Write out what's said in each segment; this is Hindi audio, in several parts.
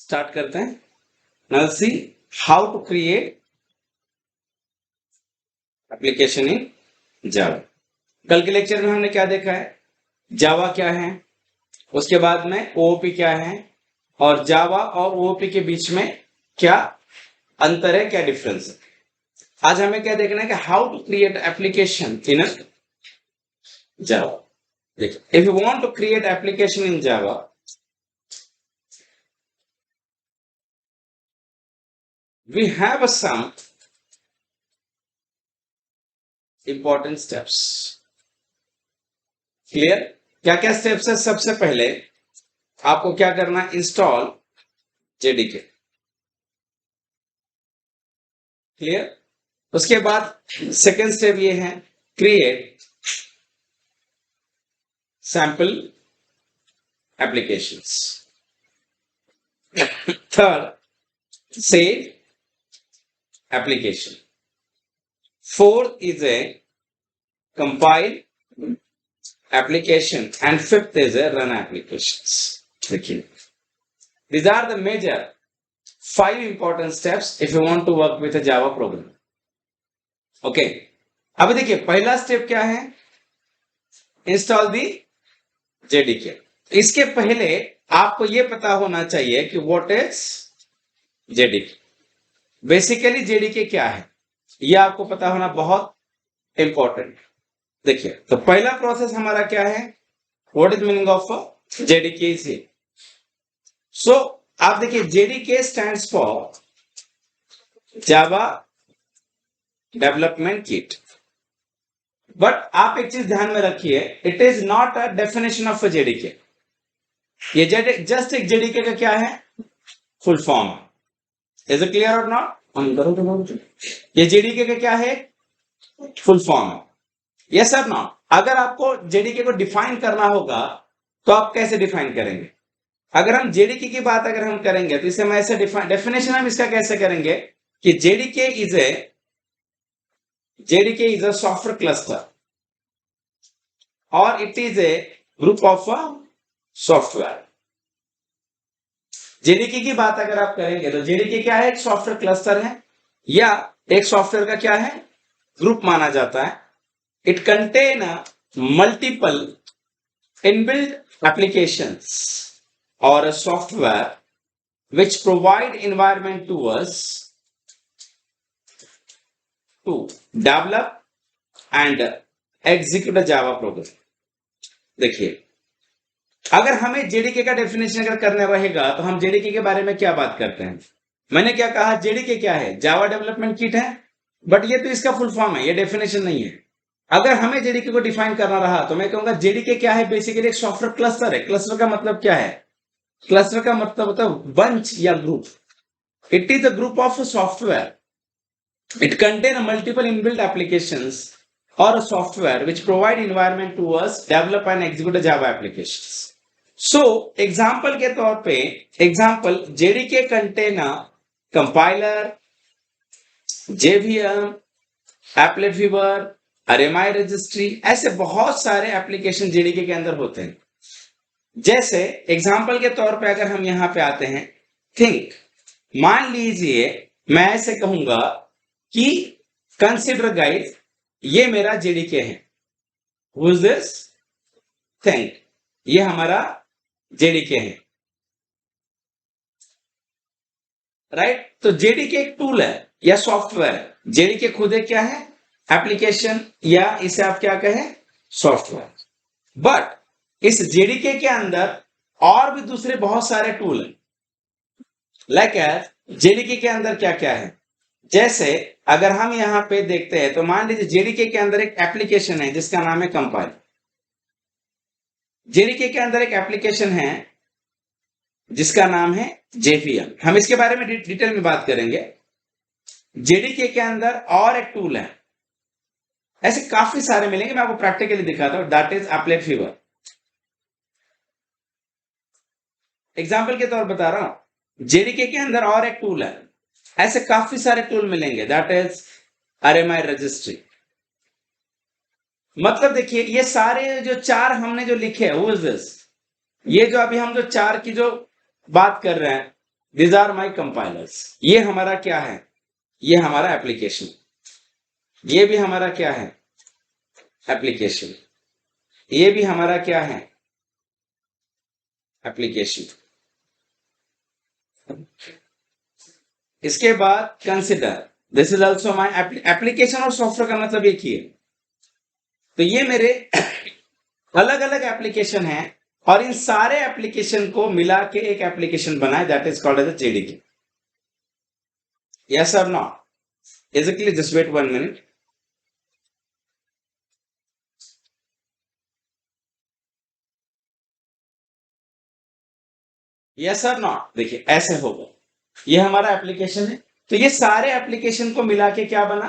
स्टार्ट करते हैं। Now see how to create application in Java. कल के लेक्चर में हमने क्या देखा है, जावा क्या है, उसके बाद में ओओपी क्या है, और जावा और ओओपी के बीच में क्या अंतर है, क्या डिफरेंस है। आज हमें क्या देखना है कि how to create application in Java. देखिए, if you want to create application in Java, we have some important steps. Clear? क्या क्या स्टेप्स है? सबसे पहले आपको क्या करना है, इंस्टॉल जेडीके। क्लियर? उसके बाद सेकेंड स्टेप ये है, create sample applications. Third, save application. Fourth is a compile application and fifth is a run applications. देखिए, these are the major 5 important steps if you want to work with a Java program. Okay. अब देखिए, पहला स्टेप क्या है, इंस्टॉल दी जेडीके। इसके पहले आपको यह पता होना चाहिए कि what is JDK. Basically JDK क्या है, यह आपको पता होना बहुत इंपॉर्टेंट। देखिए, तो पहला प्रोसेस हमारा क्या है, what is meaning of JDK is here. So आप देखिए, JDK stands for Java development kit. But आप एक चीज ध्यान में रखिए, it is not a definition of JDK. ये जस्ट एक जेडीके का क्या है, full form. Is it clear और नॉट? ये जेडीके का क्या है, फुल फॉर्म है। यस और नॉट? अगर आपको जेडीके को डिफाइन करना होगा तो आप कैसे डिफाइन करेंगे? अगर हम जेडीके की बात अगर हम करेंगे तो इसे हम ऐसे डेफिनेशन हम इसका कैसे करेंगे कि JDK is a software cluster और it is a group of software. JDK की बात अगर आप करेंगे तो जेडीके क्या है, एक सॉफ्टवेयर क्लस्टर है या एक सॉफ्टवेयर का क्या है, ग्रुप माना जाता है। It contain multiple inbuilt applications और software which provide environment to us to develop and execute a Java program. देखिए, अगर हमें जेडीके का डेफिनेशन अगर करना रहेगा तो हम जेडीके के बारे में क्या बात करते हैं। मैंने क्या कहा, जेडीके क्या है, जावा डेवलपमेंट किट है। बट ये तो इसका फुल फॉर्म है, ये डेफिनेशन नहीं है। अगर हमें जेडीके को डिफाइन करना रहा तो मैं कहूंगा जेडीके क्या है, बेसिकली एक सॉफ्टवेयर क्लस्टर है। क्लस्टर का मतलब क्या है, क्लस्टर का मतलब होता है बंच या group. It is a group of software. It contain multiple inbuilt applications और software which provide environment to us develop and execute Java applications. So example के तौर पे, example JDK contain compiler, JVM, applet viewer, RMI registry, ऐसे बहुत सारे एप्लीकेशन जेडीके के अंदर होते हैं। जैसे एग्जाम्पल के तौर पे अगर हम यहां पे आते हैं, थिंक, मान लीजिए मैं ऐसे कहूंगा कि कंसिडर गाइस, ये मेरा जेडीके है। Who is this? थिंक, ये हमारा जेडीके है, राइट? तो जेडीके एक टूल है या सॉफ्टवेयर है। जेडीके खुद एक क्या है, एप्लीकेशन, या इसे आप क्या कहें, सॉफ्टवेयर। बट इस जेडीके के अंदर और भी दूसरे बहुत सारे टूल हैं। लाइक जेडीके के अंदर क्या क्या है, जैसे अगर हम यहां पे देखते हैं तो मान लीजिए जेडीके के अंदर एक एप्लीकेशन है जिसका नाम है कंपाइल। जेडीके के अंदर एक एप्लीकेशन है जिसका नाम है जेवीएम। हम इसके बारे में डिटेल में बात करेंगे। जेडीके के अंदर और एक टूल है, ऐसे काफी सारे मिलेंगे, मैं आपको प्रैक्टिकली दिखाता हूं। That is applet viewer. Example के तौर बता रहा हूं, जेडीके के अंदर और एक टूल है, ऐसे काफी सारे टूल मिलेंगे। That is RMI registry. मतलब देखिए, ये सारे जो चार हमने जो लिखे हैं, हु इज दिस, ये जो अभी हम जो चार की जो बात कर रहे हैं, These are my compilers. ये हमारा क्या है? ये हमारा एप्लीकेशन. ये भी हमारा क्या है? एप्लीकेशन. ये भी हमारा क्या है? एप्लीकेशन. इसके बाद consider this is also my application. और सॉफ्टवेयर का मतलब एक ही है. तो ये मेरे अलग अलग एप्लीकेशन हैं और इन सारे एप्लीकेशन को मिला के एक एप्लीकेशन बनाए that is called as JDK. Yes और not? Basically, just wait 1 minute. Yes और नॉट? देखिए ऐसे होगा. ये हमारा एप्लीकेशन है. तो ये सारे एप्लीकेशन को मिला के क्या बना?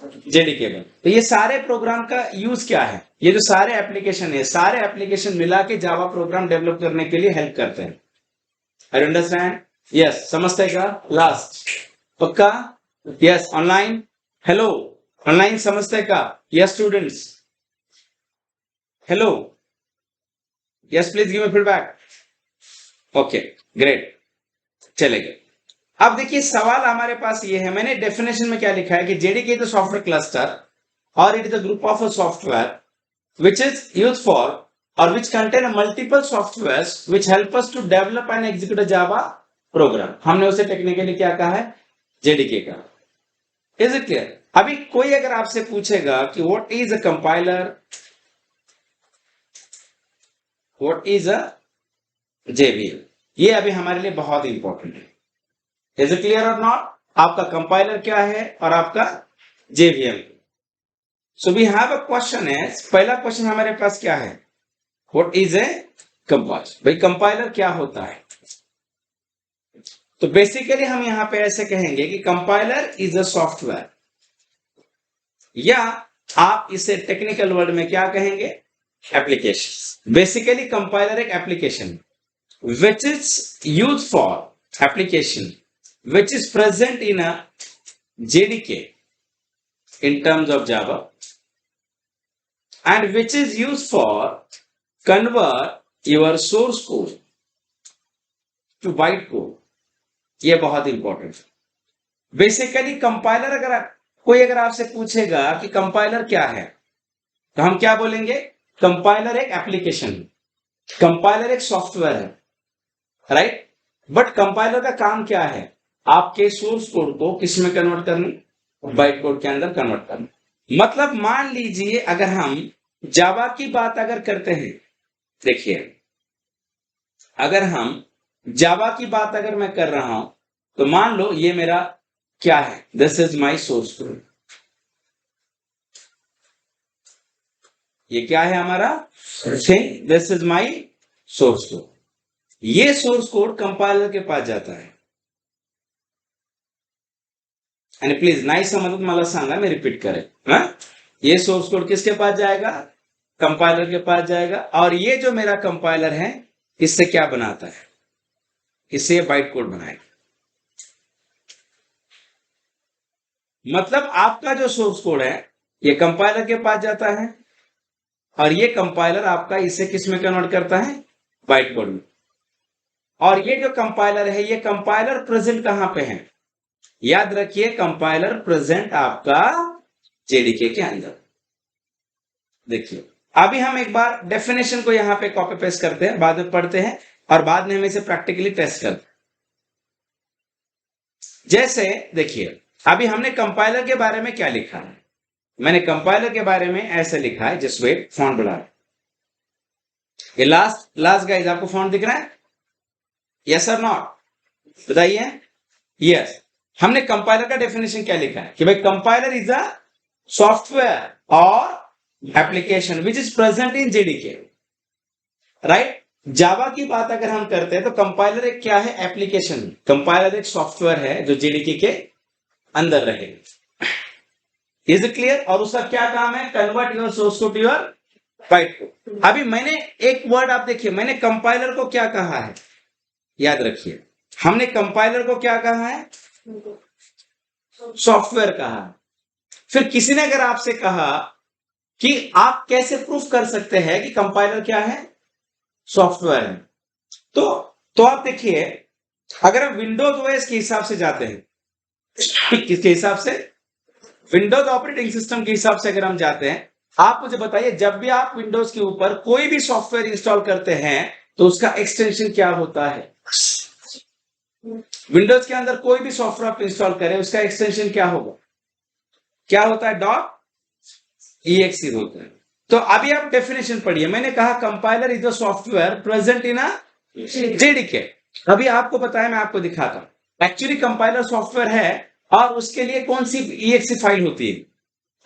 जेडीके बना. तो ये सारे प्रोग्राम का यूज क्या है? ये जो सारे एप्लीकेशन है, सारे एप्लीकेशन मिला के जावा प्रोग्राम डेवलप करने के लिए हेल्प करते हैं. I understand? यस. समझते का? लास्ट पक्का? यस. Online hello. ऑनलाइन समझते का? Yes students. Hello. Yes please give me feedback. Okay great. चलेगा. अब देखिए सवाल हमारे पास ये है. मैंने डेफिनेशन में क्या लिखा है कि JDK is the software cluster और it is the group of a software which is used for or which contain multiple softwares which help us to develop and execute a Java program. हमने उसे टेक्निकली क्या कहा है? जेडीके का. Is it clear? अभी कोई अगर आपसे पूछेगा कि what is a compiler, what is a JVM, ये अभी हमारे लिए बहुत इंपॉर्टेंट है. इज इट क्लियर और नॉट? आपका कंपाइलर क्या है और आपका JVM. So we have a question है. पहला क्वेश्चन हमारे पास क्या है? What is a compiler. भाई कंपाइलर क्या होता है? तो बेसिकली हम यहां पे ऐसे कहेंगे कि कंपाइलर इज अ सॉफ्टवेयर, या आप इसे टेक्निकल वर्ड में क्या कहेंगे? एप्लीकेशन. बेसिकली कंपाइलर एक application which is used for application which is present in a JDK in terms of Java and which is used for convert your source code to bytecode. ये बहुत इंपॉर्टेंट है. बेसिकली कंपाइलर अगर आपसे पूछेगा कि कंपाइलर क्या है, तो हम क्या बोलेंगे? कंपाइलर एक एप्लीकेशन, कंपाइलर एक सॉफ्टवेयर है, राइट. बट कंपाइलर का काम क्या है? आपके सोर्स कोड को किस में कन्वर्ट करना? बाइट कोड के अंदर कन्वर्ट करना. मतलब मान लीजिए अगर हम जावा की बात अगर करते हैं, देखिए अगर हम जावा की बात अगर मैं कर रहा हूं तो मान लो ये मेरा क्या है? This is my source code. ये क्या है हमारा? This is my source code. ये सोर्स कोड कंपाइलर के पास जाता है. आणि प्लीज नाही समजत मला सांगा, मैं रिपीट करें. ये सोर्स कोड किसके पास जाएगा? कंपाइलर के पास जाएगा. और ये जो मेरा कंपाइलर है इससे क्या बनाता है? इससे बाइट कोड बनाएगा. मतलब आपका जो सोर्स कोड है ये कंपाइलर के पास जाता है और ये कंपाइलर आपका इसे किस में कन्वर्ट करता है? बाइट कोड में. और ये जो कंपाइलर है, ये कंपाइलर प्रेजेंट कहां पे है? याद रखिए कंपाइलर प्रेजेंट आपका जेडीके के अंदर. देखिए अभी हम एक बार डेफिनेशन को यहां पे कॉपी पेस्ट करते हैं, बाद में पढ़ते हैं और बाद में हम इसे प्रैक्टिकली टेस्ट करते हैं. जैसे देखिए अभी हमने कंपाइलर के बारे में क्या लिखा है? मैंने कंपाइलर के बारे में ऐसे लिखा है, जस्ट वेट, फॉन्ट बढ़ा. ये लास्ट गाइस आपको फॉन्ट दिख रहा है? यस और नॉट? बताइए. यस. हमने कंपाइलर का डेफिनेशन क्या लिखा है कि भाई कंपाइलर इज अ सॉफ्टवेयर और application which is present in JDK, right. Java की बात अगर हम करते हैं तो कंपाइलर एक क्या है? एप्लीकेशन. कंपाइलर एक सॉफ्टवेयर है जो जेडीके के अंदर रहेगा. Is it clear? और उसका क्या काम है? Convert your source code to your byte code. अभी मैंने एक वर्ड आप देखिए, मैंने कंपाइलर को क्या कहा है? याद रखिए हमने कंपाइलर को क्या कहा है? सॉफ्टवेयर कहा. फिर किसी ने अगर आपसे कहा कि आप कैसे प्रूफ कर सकते हैं कि कंपाइलर क्या है? सॉफ्टवेयर है, तो आप देखिए अगर हम विंडोज ओएस के हिसाब से जाते हैं, किसके हिसाब से? विंडोज ऑपरेटिंग सिस्टम के हिसाब से अगर हम जाते हैं, आप मुझे बताइए, जब भी आप विंडोज के ऊपर कोई भी सॉफ्टवेयर इंस्टॉल करते हैं तो उसका एक्सटेंशन क्या होता है? विंडोज के अंदर कोई भी सॉफ्टवेयर आप इंस्टॉल करें, उसका एक्सटेंशन क्या होगा? क्या होता है? .exe होता है। तो अभी आप डेफिनेशन पढ़िए। मैंने कहा compiler is the software present in a JDK. अभी आपको पता है, मैं आपको दिखाता हूं। एक्चुअली कंपाइलर सॉफ्टवेयर है और उसके लिए कौन सी exe फाइल होती है?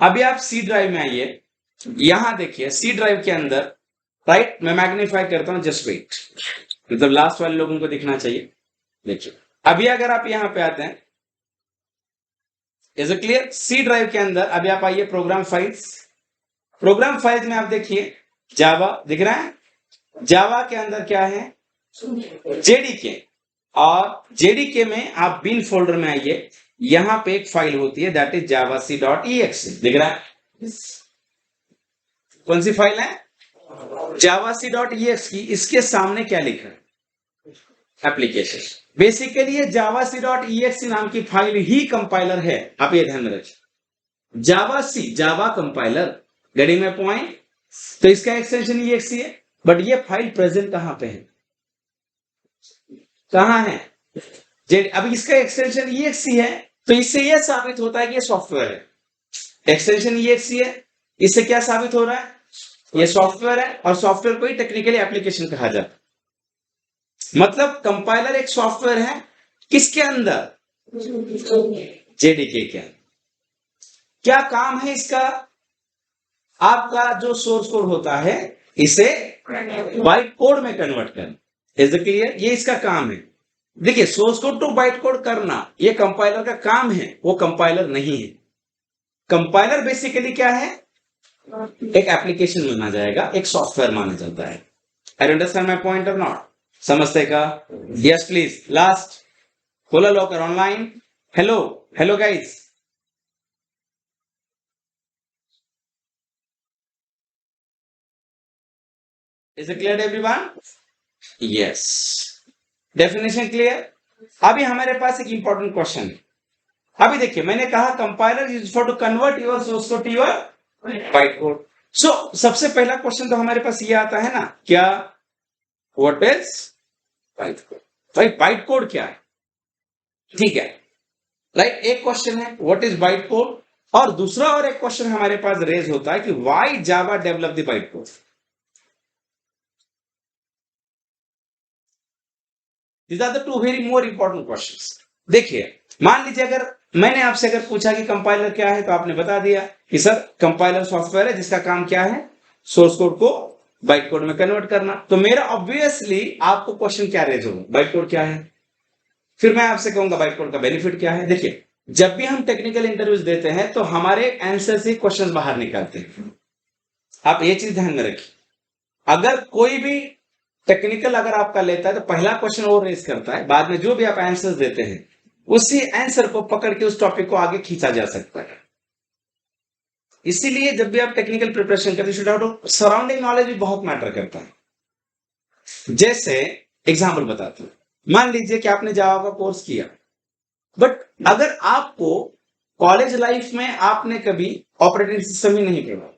अभी आप सी ड्राइव में आइए, यहां देखिए सी ड्राइव के अंदर, राइट, मैं मैग्नीफाई करता हूं, जस्ट वेट, मतलब लास्ट वाले लोगों को दिखना चाहिए। देखिए अभी अगर आप यहां पे आते हैं, is it clear? C drive के अंदर अभी आप आइए प्रोग्राम फाइल्स। प्रोग्राम फाइल्स में आप देखिए जावा दिख रहा है। जावा के अंदर क्या है? जेडीके। और जेडीके में आप बिन फोल्डर में आइए, यहां पे एक फाइल होती है दैट इज javac.exe। दिख रहा है? कौन सी फाइल है? javac.exe की। इसके सामने क्या लिखा है? एप्लीकेशन। बेसिकली ये javac.exe नाम की फाइल ही कंपाइलर है। आप ये ध्यान में रखिए, Java compiler, getting my point? तो इसका एक्सटेंशन exe है, बट ये फाइल प्रेजेंट कहां पे है? कहां है? अब इसका एक्सटेंशन exe है, तो इससे यह साबित होता है कि ये सॉफ्टवेयर है। एक्सटेंशन exe है, इससे क्या साबित हो रहा है? ये सॉफ्टवेयर है, और सॉफ्टवेयर को ही टेक्निकली एप्लीकेशन कहा जाता है। मतलब कंपाइलर एक सॉफ्टवेयर है, किसके अंदर? जेडीके के अंदर। क्या काम है इसका? आपका जो सोर्स कोड होता है, इसे बाइट कोड में कन्वर्ट करना। Is it clear? ये इसका काम है। देखिए, source code to byte code करना ये कंपाइलर का काम है, वो कंपाइलर नहीं है। कंपाइलर बेसिकली क्या है? एक एप्लीकेशन माना जाएगा, एक सॉफ्टवेयर माना जाता है। आई अंडरस्टैंड माई पॉइंट और नॉट? समझते का? Yes please. लास्ट, खोला locker online. Hello hello guys, is it clear everyone? Yes, definition clear? अभी हमारे पास एक इंपॉर्टेंट क्वेश्चन है। अभी देखिए, मैंने कहा compiler is for to convert your source code to your byte code. So सबसे पहला क्वेश्चन तो हमारे पास ये आता है ना, क्या? What is byte code? भाई बाइट कोड क्या है? ठीक है, राइट, एक क्वेश्चन है व्हाट इज बाइट कोड, और दूसरा और एक क्वेश्चन हमारे पास रेज होता है कि why Java develop the byte code. These are the two very more important questions. देखिए, मान लीजिए अगर मैंने आपसे अगर पूछा कि कंपाइलर क्या है, तो आपने बता दिया कि सर कंपाइलर सॉफ्टवेयर है जिसका काम क्या है? सोर्स कोड को बाइट कोड में कन्वर्ट करना। तो मेरा ऑब्वियसली आपको क्वेश्चन क्या रेज होगा? बाइट कोड क्या है? फिर मैं आपसे कहूंगा बाइट कोड का बेनिफिट क्या है। देखिए, जब भी हम टेक्निकल इंटरव्यूज देते हैं तो हमारे आंसर से क्वेश्चन बाहर निकालते हैं। आप ये चीज ध्यान में रखिए, अगर कोई भी टेक्निकल अगर आपका लेता है तो पहला क्वेश्चन वो रेज करता है, बाद में जो भी आप आंसर देते हैं उसी आंसर को पकड़ के उस टॉपिक को आगे खींचा जा सकता है। इसीलिए जब भी आप टेक्निकल प्रिपरेशन करते हैं, सराउंडिंग नॉलेज भी बहुत मैटर करता है। जैसे एग्जाम्पल बताता हूं, मान लीजिए कि आपने जावा का कोर्स किया, बट अगर आपको कॉलेज लाइफ में आपने कभी ऑपरेटिंग सिस्टम ही नहीं पढ़ा,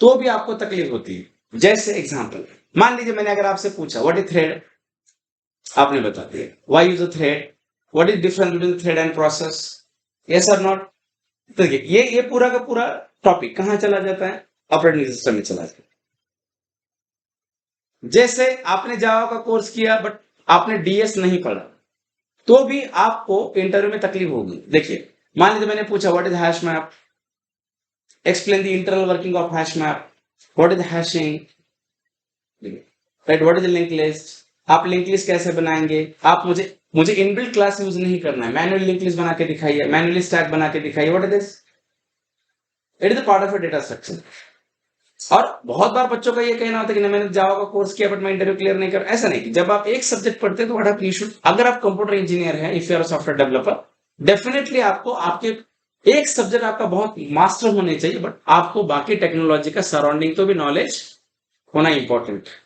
तो भी आपको तकलीफ होती है। जैसे एग्जाम्पल, मान लीजिए मैंने अगर आपसे पूछा व्हाट इज थ्रेड, आपने बता दिया why use a thread, what is difference between thread and process, yes और नॉट। तो ये पूरा का पूरा टॉपिक कहां चला जाता है? ऑपरेटिंग सिस्टम में चला जाता है। जैसे आपने जावा का कोर्स किया बट आपने डीएस नहीं पढ़ा, तो भी आपको इंटरव्यू में तकलीफ होगी। देखिए, मान लीजिए मैंने पूछा what is hash map, explain the internal working of hash map, what is hashing, right, what is link list, आप लिंक लिस्ट कैसे बनाएंगे, आप मुझे इनबिल्ट क्लास यूज नहीं करना है, मैनुअल लिंक लिस्ट बना के दिखाइए, मैनुअली स्टैक बना के दिखाइए, what is this? It is the part of a data structure. और बहुत बार बच्चों का ये कहना होता है कि मैंने जावा का कोर्स किया बट मैं इंटरव्यू क्लियर नहीं कर। ऐसा नहीं, जब आप एक सब्जेक्ट पढ़ते हैं तो व्हाट आप यू शुड, अगर आप कंप्यूटर इंजीनियर हैं, if you are software developer, definitely आपको आपके एक सब्जेक्ट आपका बहुत मास्टर होने चाहिए, बट आपको बाकी टेक्नोलॉजी का सराउंडिंग तो भी नॉलेज होना इंपॉर्टेंट है।